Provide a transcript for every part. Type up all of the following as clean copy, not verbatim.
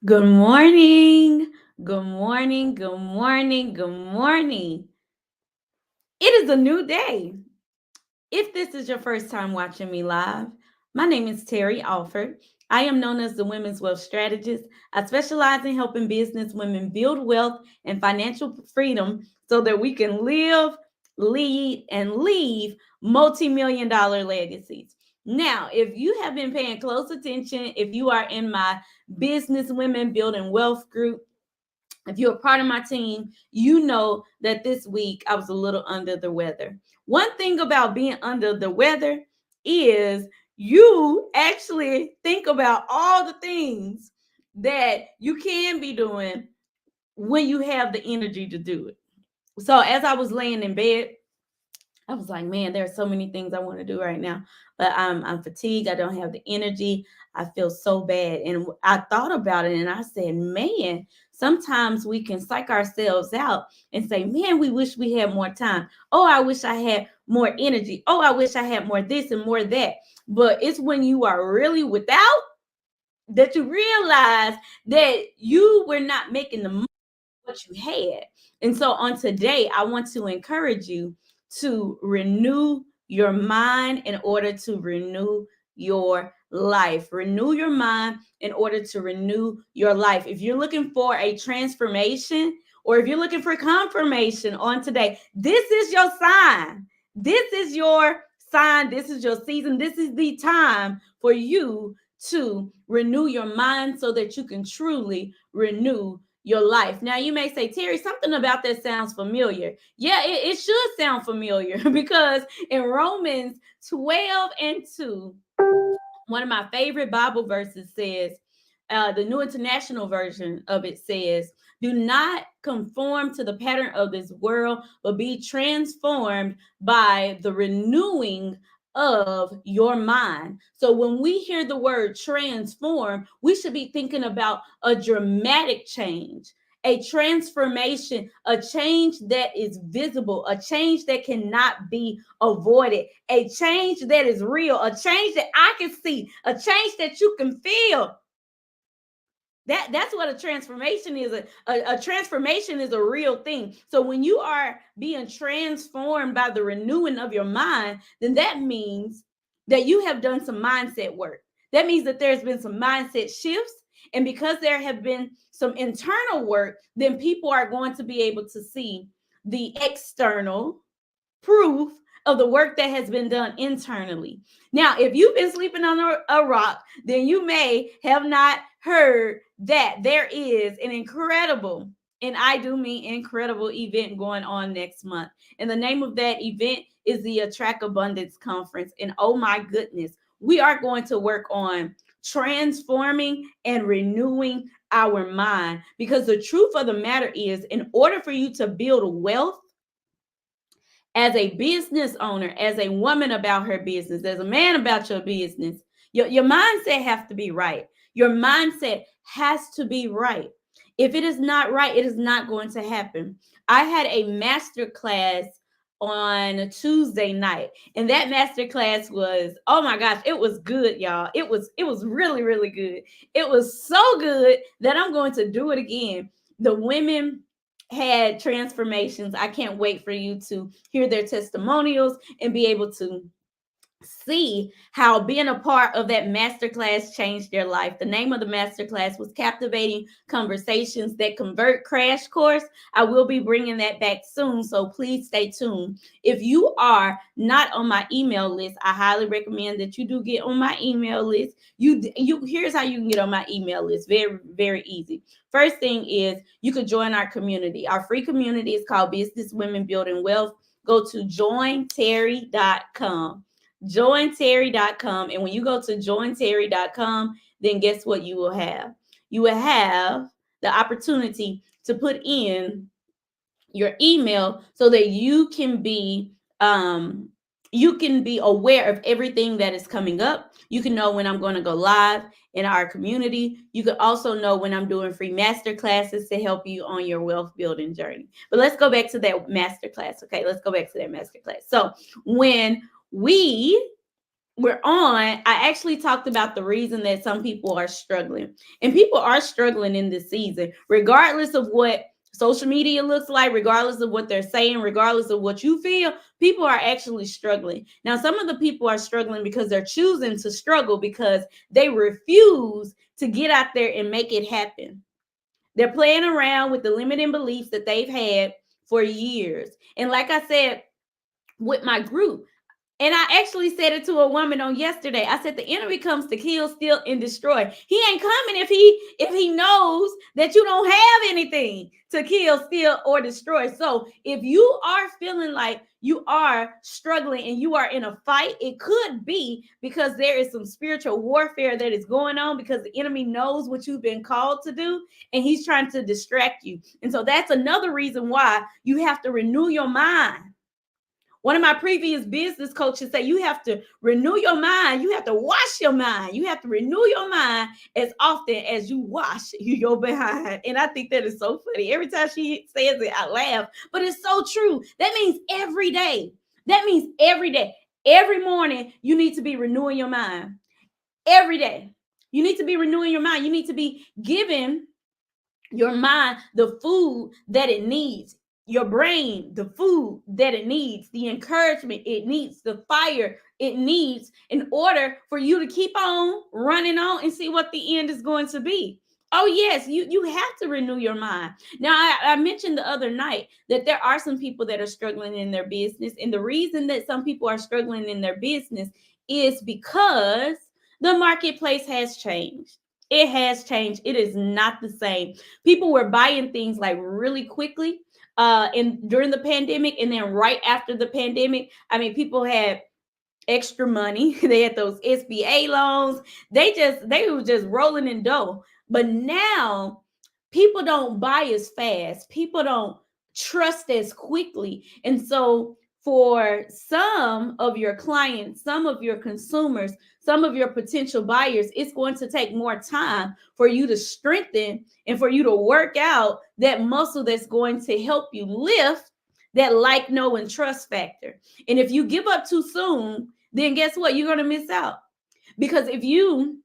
Good morning. Good morning. Good morning. Good morning. It is a new day. If this is your first time watching me live, my name is Terry Alford. I am known as the Women's Wealth Strategist. I specialize in helping business women build wealth and financial freedom so that we can live, lead, and leave multi-million dollar legacies. Now, if you have been paying close attention, if you are in my Business Women Building Wealth group, if you're a part of my team, you know that this week I was a little under the weather. One thing about being under the weather is you actually think about all the things that you can be doing when you have the energy to do it. So as I was laying in bed, I was like, man, there are so many things I want to do right now, but I'm fatigued. I don't have the energy. I feel so bad. And I thought about it and I said, man, sometimes we can psych ourselves out and say, man, we wish we had more time. Oh, I wish I had more energy. Oh, I wish I had more this and more that. But it's when you are really without that you realize that you were not making the most of what you had. And so on today, I want to encourage you to renew your mind in order to renew your life. Renew your mind in order to renew your life. If you're looking for a transformation or if you're looking for confirmation on today, this is your sign. This is your sign. This is your season. This is the time for you to renew your mind so that you can truly renew your life. Now, you may say, Terry, something about that sounds familiar. Yeah, it should sound familiar because in Romans 12 and 2, one of my favorite Bible verses says, the New International Version of it says, do not conform to the pattern of this world, but be transformed by the renewing of your mind. So when we hear the word transform, we should be thinking about a dramatic change, a transformation, a change that is visible, a change that cannot be avoided, a change that is real, a change that I can see, a change that you can feel. That's what a transformation is. A transformation is a real thing. So when you are being transformed by the renewing of your mind, then that means that you have done some mindset work. That means that there's been some mindset shifts. And because there have been some internal work, then people are going to be able to see the external proof of the work that has been done internally. Now, if you've been sleeping on a rock, then you may have not heard that there is an incredible, and I do mean incredible, event going on next month. And the name of that event is the Attract Abundance Conference. And oh my goodness, we are going to work on transforming and renewing our mind, because the truth of the matter is, in order for you to build wealth as a business owner, as a woman about her business, as a man about your business, your mindset has to be right. Your mindset has to be right. If it is not right, it is not going to happen. I had a master class on Tuesday night, and that master class was, oh my gosh, it was good, y'all. It was really, really good. It was so good that I'm going to do it again. The women had transformations. I can't wait for you to hear their testimonials and be able to see how being a part of that masterclass changed their life. The name of the masterclass was Captivating Conversations That Convert Crash Course. I will be bringing that back soon, so please stay tuned. If you are not on my email list, I highly recommend that you do get on my email list. You here's how you can get on my email list. Very, very easy. First thing is you could join our community. Our free community is called Business Women Building Wealth. Go to jointerry.com, jointerry.com. And when you go to jointerry.com, then guess what you will have? You will have the opportunity to put in your email so that you can be aware of everything that is coming up. You can know when I'm going to go live in our community. You can also know when I'm doing free master classes to help you on your wealth building journey. But let's go back to that master class. Okay, let's go back to that master class. So when we we're on, I actually talked about the reason that some people are struggling. And people are struggling in this season, regardless of what social media looks like, regardless of what they're saying, regardless of what you feel, people are actually struggling. Now, some of the people are struggling because they're choosing to struggle because they refuse to get out there and make it happen. They're playing around with the limiting beliefs that they've had for years. And like I said, with my group, and I actually said it to a woman on yesterday. I said the enemy comes to kill, steal, and destroy. He ain't coming if he knows that you don't have anything to kill, steal, or destroy. So if you are feeling like you are struggling and you are in a fight, it could be because there is some spiritual warfare that is going on because the enemy knows what you've been called to do and he's trying to distract you. And so that's another reason why you have to renew your mind. One of my previous business coaches said you have to renew your mind. You have to wash your mind. You have to renew your mind as often as you wash your behind. And I think that is so funny. Every time she says it, I laugh. But it's so true. That means every day. That means every day. Every morning, you need to be renewing your mind. Every day. You need to be renewing your mind. You need to be giving your mind the food that it needs, your brain the food that it needs, the encouragement it needs, the fire it needs in order for you to keep on running on and see what the end is going to be. Oh yes, you have to renew your mind. Now I mentioned the other night that there are some people that are struggling in their business, and the reason that some people are struggling in their business is because the marketplace has changed. It has changed. It is not the same. People were buying things like really quickly in during the pandemic, and then right after the pandemic, I mean, people had extra money. They had those SBA loans. They were just rolling in dough. But now people don't buy as fast. People don't trust as quickly. And so for some of your clients, some of your consumers, some of your potential buyers, it's going to take more time for you to strengthen and for you to work out that muscle that's going to help you lift that like, know, and trust factor. And if you give up too soon, then guess what? You're going to miss out. Because if you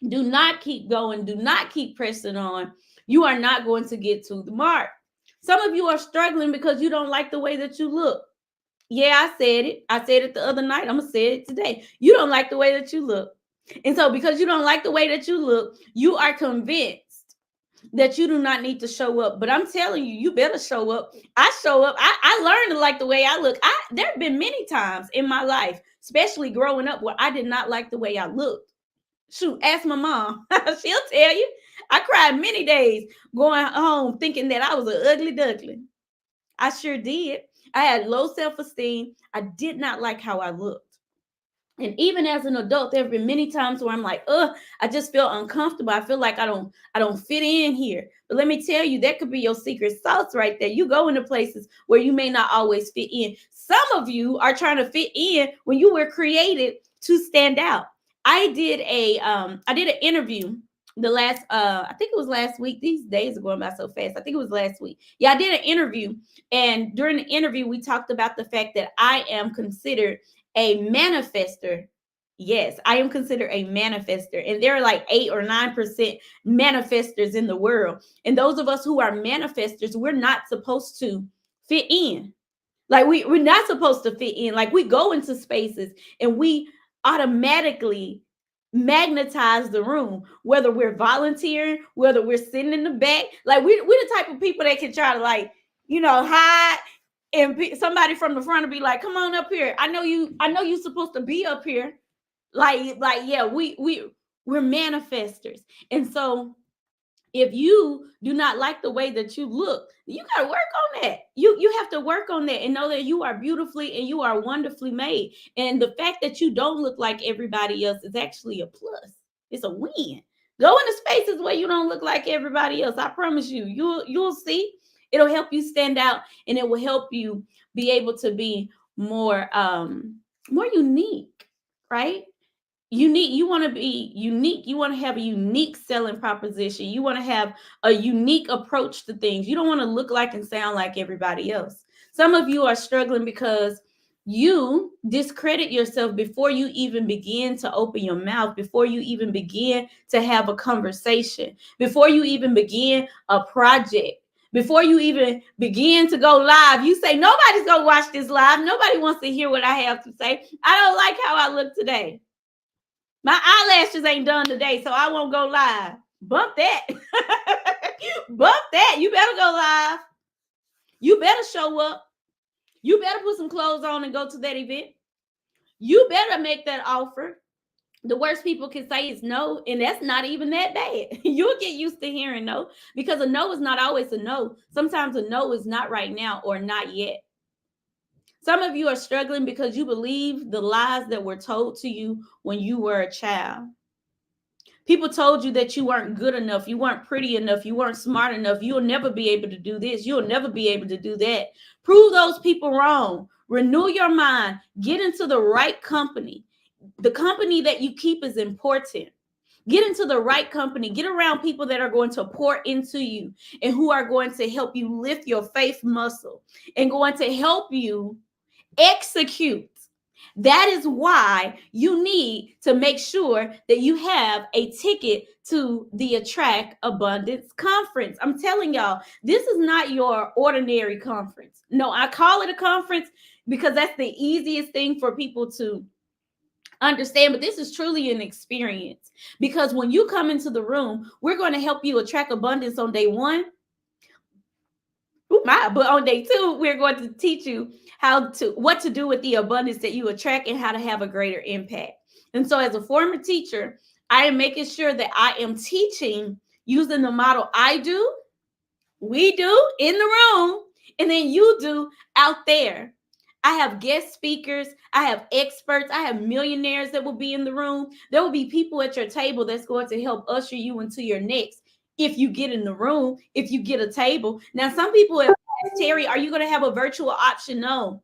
do not keep going, do not keep pressing on, you are not going to get to the mark. Some of you are struggling because you don't like the way that you look. Yeah, I said it. I said it the other night. I'm going to say it today. You don't like the way that you look. And so because you don't like the way that you look, you are convinced that you do not need to show up. But I'm telling you, you better show up. I show up. I learned to like the way I look. There have been many times in my life, especially growing up, where I did not like the way I looked. Shoot, ask my mom. She'll tell you. I cried many days going home thinking that I was an ugly duckling. I sure did. I had low self-esteem. I did not like how I looked. And even as an adult, there have been many times where I'm like, I just feel uncomfortable. I feel like I don't fit in here. But let me tell you, that could be your secret sauce right there. You go into places where you may not always fit in. Some of you are trying to fit in when you were created to stand out. I did an interview the last I think it was last week. These days are going by so fast. I think it was last week. Yeah, I did an interview, and during the interview we talked about the fact that I am considered a manifester. Yes, I am considered a manifester. And there are like 8 or 9% manifestors in the world. And those of us who are manifestors, we're not supposed to fit in. Like we're not supposed to fit in. Like we go into spaces and we automatically magnetize the room, whether we're volunteering, whether we're sitting in the back. Like we're the type of people that can try to hide, and somebody from the front will be like, come on up here. I know you're supposed to be up here. Yeah, we're manifestors. And so if you do not like the way that you look, you got to work on that. You have to work on that and know that you are beautifully and you are wonderfully made. And the fact that you don't look like everybody else is actually a plus. It's a win. Go into spaces where you don't look like everybody else. I promise you, you'll see. It'll help you stand out, and it will help you be able to be more unique, right? You want to be unique. You want to have a unique selling proposition. You want to have a unique approach to things. You don't want to look like and sound like everybody else. Some of you are struggling because you discredit yourself before you even begin to open your mouth, before you even begin to have a conversation, before you even begin a project, before you even begin to go live. You say, nobody's going to watch this live. Nobody wants to hear what I have to say. I don't like how I look today. My eyelashes ain't done today, so I won't go live. Bump that. Bump that. You better go live. You better show up. You better put some clothes on and go to that event. You better make that offer. The worst people can say is no, and that's not even that bad. You'll get used to hearing no, because a no is not always a no. Sometimes a no is not right now or not yet. Some of you are struggling because you believe the lies that were told to you when you were a child. People told you that you weren't good enough, you weren't pretty enough, you weren't smart enough, you'll never be able to do this, you'll never be able to do that. Prove those people wrong. Renew your mind. Get into the right company. The company that you keep is important. Get into the right company. Get around people that are going to pour into you and who are going to help you lift your faith muscle and going to help you execute. That is why you need to make sure that you have a ticket to the Attract Abundance Conference. I'm telling y'all, this is not your ordinary conference. No, I call it a conference because that's the easiest thing for people to understand, but this is truly an experience, because when you come into the room, we're going to help you attract abundance on day one. But on day two, we're going to teach you what to do with the abundance that you attract and how to have a greater impact. And so as a former teacher, I am making sure that I am teaching using the model I do, we do in the room, and then you do out there. I have guest speakers. I have experts. I have millionaires that will be in the room. There will be people at your table that's going to help usher you into your next. If you get in the room, if you get a table. Now, some people have asked, Terry, are you going to have a virtual option? No.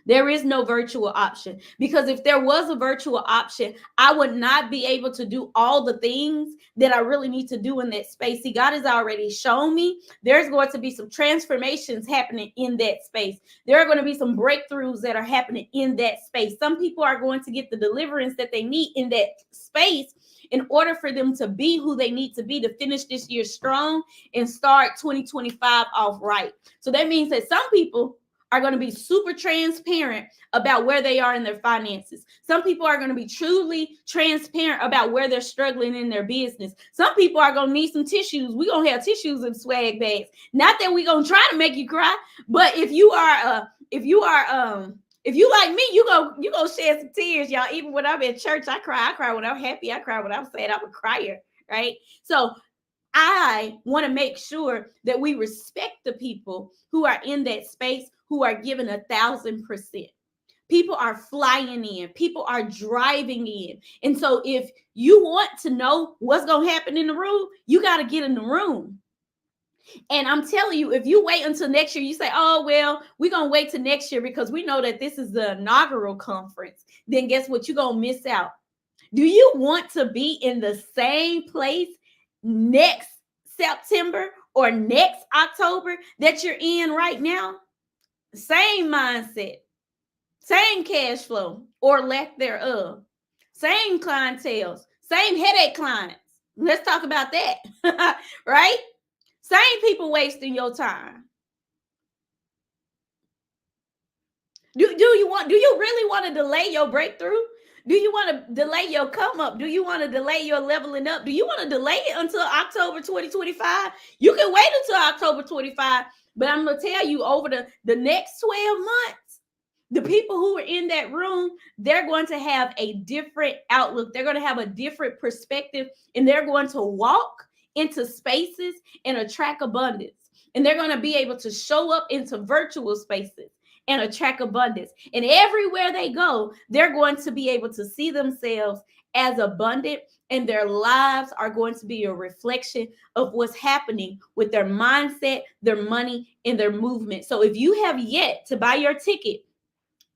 There is no virtual option, because if there was a virtual option, I would not be able to do all the things that I really need to do in that space. See, God has already shown me there's going to be some transformations happening in that space. There are going to be some breakthroughs that are happening in that space. Some people are going to get the deliverance that they need in that space in order for them to be who they need to be to finish this year strong and start 2025 off right. So that means that some people are going to be super transparent about where they are in their finances. Some people are going to be truly transparent about where they're struggling in their business. Some people are going to need some tissues. We're going to have tissues and swag bags. Not that we're going to try to make you cry, but if you like me, you go shed some tears, y'all. Even when I'm in church, I cry. I cry when I'm happy. I cry when I'm sad. I'm a crier, right? So I want to make sure that we respect the people who are in that space, who are giving 1,000%. People are flying in. People are driving in. And so if you want to know what's going to happen in the room, you got to get in the room. And I'm telling you, if you wait until next year, you say, oh, well, we're going to wait till next year because we know that this is the inaugural conference. Then guess what? You're going to miss out. Do you want to be in the same place next September or next October that you're in right now? Same mindset, same cash flow or lack thereof, same clientele, same headache clients. Let's talk about that, right? Same people wasting your time. Do you really want to delay your breakthrough? Do you want to delay your come up? Do you want to delay your leveling up? Do you want to delay it until October 2025? You can wait until October 25, but I'm going to tell you, over the next 12 months, the people who are in that room, they're going to have a different outlook. They're going to have a different perspective, and they're going to walk into spaces and attract abundance. And they're going to be able to show up into virtual spaces and attract abundance. And everywhere they go, they're going to be able to see themselves as abundant, and their lives are going to be a reflection of what's happening with their mindset, their money, and their movement. So if you have yet to buy your ticket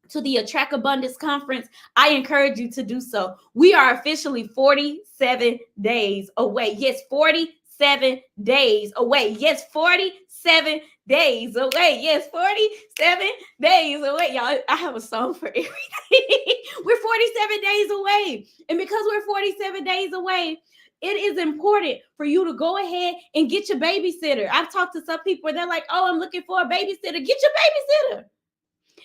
to the Attract Abundance Conference, I encourage you to do so. We are officially 47 days away. Yes, 47 47 days away. Yes, 47 days away. Yes, 47 days away. Y'all, I have a song for everything. We're 47 days away. And because we're 47 days away, it is important for you to go ahead and get your babysitter. I've talked to some people, they're like, oh, I'm looking for a babysitter. Get your babysitter.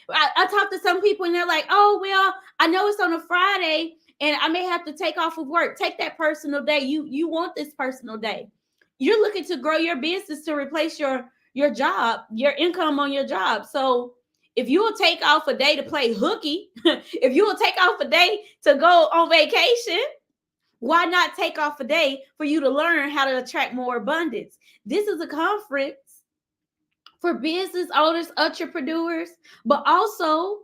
I talked to some people and they're like, oh, well, I know it's on a Friday and I may have to take off of work. Take that personal day. You want this personal day. You're looking to grow your business to replace your job, your income on your job. So if you will take off a day to play hooky, if you will take off a day to go on vacation, why not take off a day for you to learn how to attract more abundance? This is a conference for business owners, entrepreneurs, but also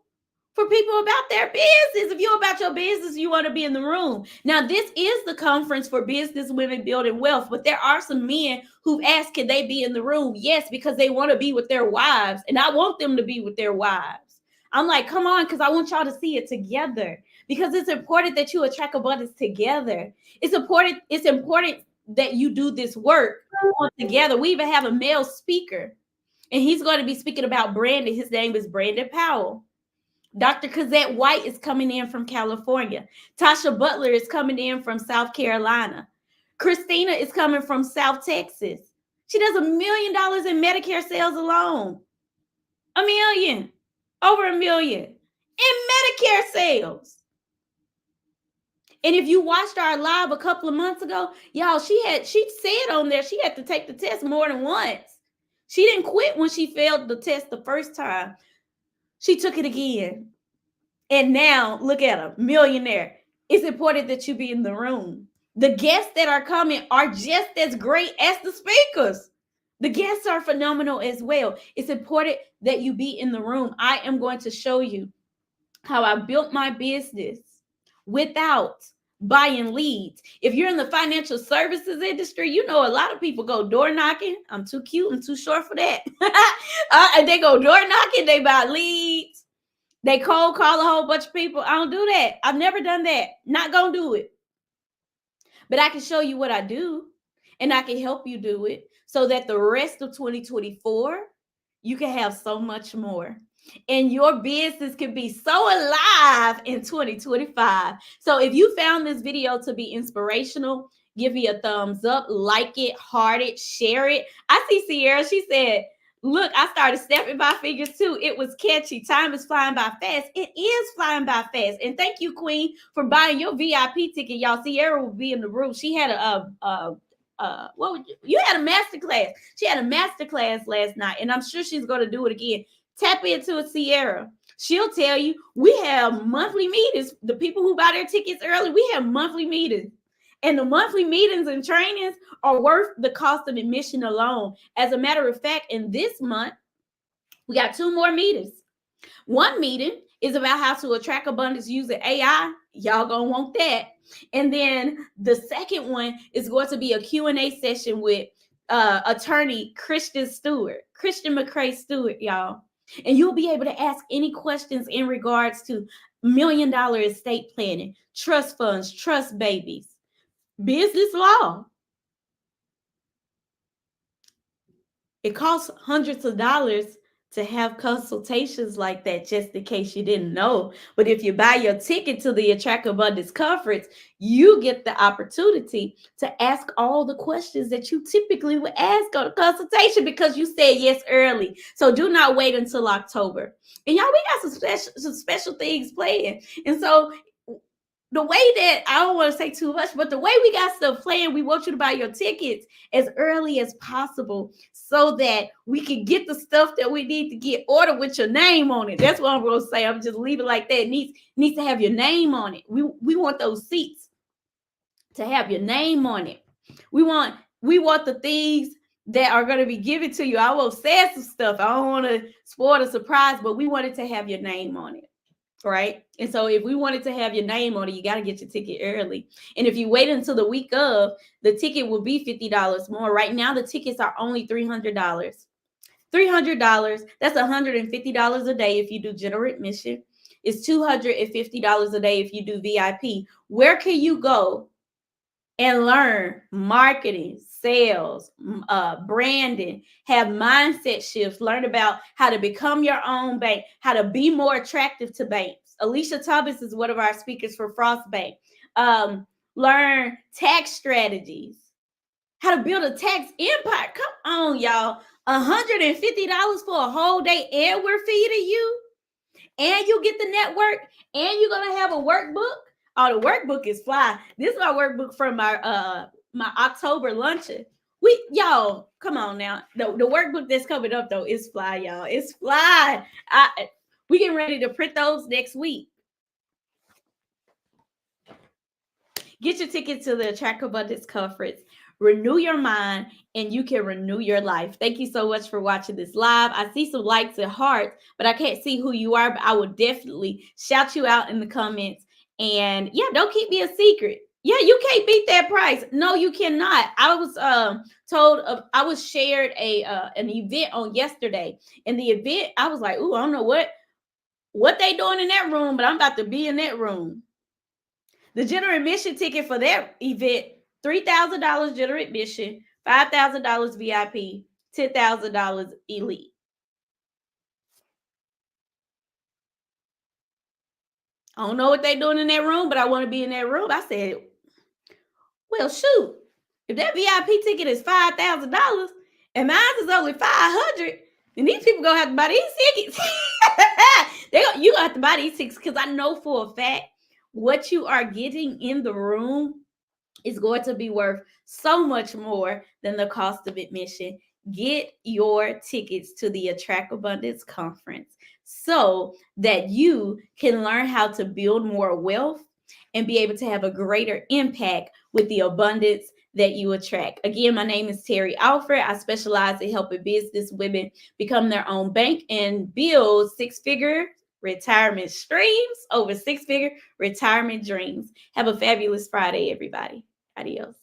for people about their business. If you're about your business, you want to be in the room. Now, this is the conference for business women building wealth, but there are some men who've asked, can they be in the room? Yes, because they want to be with their wives, and I want them to be with their wives. I'm like, come on, because I want y'all to see it together, because it's important that you attract abundance together. It's important that you do this work together. We even have a male speaker, and he's going to be speaking about branding. His name is Brandon Powell. Dr. Cazette White is coming in from California. Tasha Butler is coming in from South Carolina. Christina is coming from South Texas. She does $1 million in Medicare sales alone. $1 million. Over $1 million in Medicare sales. And if you watched our live a couple of months ago, y'all, she said on there she had to take the test more than once. She didn't quit when she failed the test the first time. She took it again. And now, look at her, millionaire. It's important that you be in the room. The guests that are coming are just as great as the speakers. The guests are phenomenal as well. It's important that you be in the room. I am going to show you how I built my business without buying leads. If you're in the financial services industry, you know a lot of people go door knocking. I'm too cute. I'm too short for that. And they go door knocking. They buy leads. They cold call a whole bunch of people. I don't do that. I've never done that. Not gonna do it. But I can show you what I do, and I can help you do it so that the rest of 2024, you can have so much more. And your business can be so alive in 2025. So if you found this video to be inspirational, give me a thumbs up, like it, heart it, share it. I see Sierra, she said, look, I started snapping my fingers too. It was catchy. Time is flying by fast. It is flying by fast. And thank you, Queen, for buying your VIP ticket. Y'all, Sierra will be in the room. She had you had a master class. She had a master class last night, and I'm sure she's going to do it again. Tap into a Sierra. She'll tell you we have monthly meetings. The people who buy their tickets early, we have monthly meetings. And the monthly meetings and trainings are worth the cost of admission alone. As a matter of fact, in this month, we got 2 more meetings. One meeting is about how to attract abundance using AI. Y'all gonna want that. And then the second one is going to be a Q&A session with attorney Christian McCray Stewart, y'all. And you'll be able to ask any questions in regards to $1 million estate planning, trust funds, trust babies, business law. It costs hundreds of dollars to have consultations like that, just in case you didn't know. But if you buy your ticket to the Attract Abundance Conference, you get the opportunity to ask all the questions that you typically would ask on a consultation because you said yes early. So do not wait until October. And y'all, we got some special things planned. And so the way that, I don't want to say too much, but the way we got stuff planned, we want you to buy your tickets as early as possible so that we can get the stuff that we need to get ordered with your name on it. That's what I'm going to say. I'm just leave it like that. It needs to have your name on it. We want those seats to have your name on it. We want the things that are going to be given to you. I will say some stuff. I don't want to spoil the surprise, but we want it to have your name on it. Right. And so if we wanted to have your name on it, you got to get your ticket early. And if you wait until the week of, the ticket will be $50 more. Right now, the tickets are only $300. $300. That's $150 a day if you do general admission. It's $250 a day if you do VIP. Where can you go and learn marketing, sales, branding, have mindset shifts, learn about how to become your own bank, how to be more attractive to banks. Alicia Thomas is one of our speakers for Frost Bank. Learn tax strategies, how to build a tax empire. Come on, y'all. $150 for a whole day, and we're feeding you, and you get the network, and you're gonna have a workbook. Oh, the workbook is fly. This is my workbook from my October luncheon. Y'all, come on now. The workbook that's coming up though is fly, y'all. It's fly. We getting ready to print those next week. Get your ticket to the Attract Abundance Conference. Renew your mind, and you can renew your life. Thank you so much for watching this live. I see some likes and hearts, but I can't see who you are. But I will definitely shout you out in the comments. And yeah, don't keep me a secret. Yeah, you can't beat that price. No, you cannot. I was told I was shared an event on yesterday. In the event, I was like, "Ooh, I don't know what they doing in that room, but I'm about to be in that room." The general admission ticket for that event, $3,000 general admission, $5,000 VIP, $10,000 elite. I don't know what they're doing in that room, but I want to be in that room. I said, well, shoot, if that VIP ticket is $5,000 and mine is only $500, then these people gonna have to buy these tickets. You gonna have to buy these tickets, because I know for a fact what you are getting in the room is going to be worth so much more than the cost of admission. Get your tickets to the Attract Abundance Conference so that you can learn how to build more wealth and be able to have a greater impact with the abundance that you attract. Again, my name is Terry Alfred. I specialize in helping business women become their own bank and build six-figure retirement streams over six-figure retirement dreams. Have a fabulous Friday, everybody. Adios.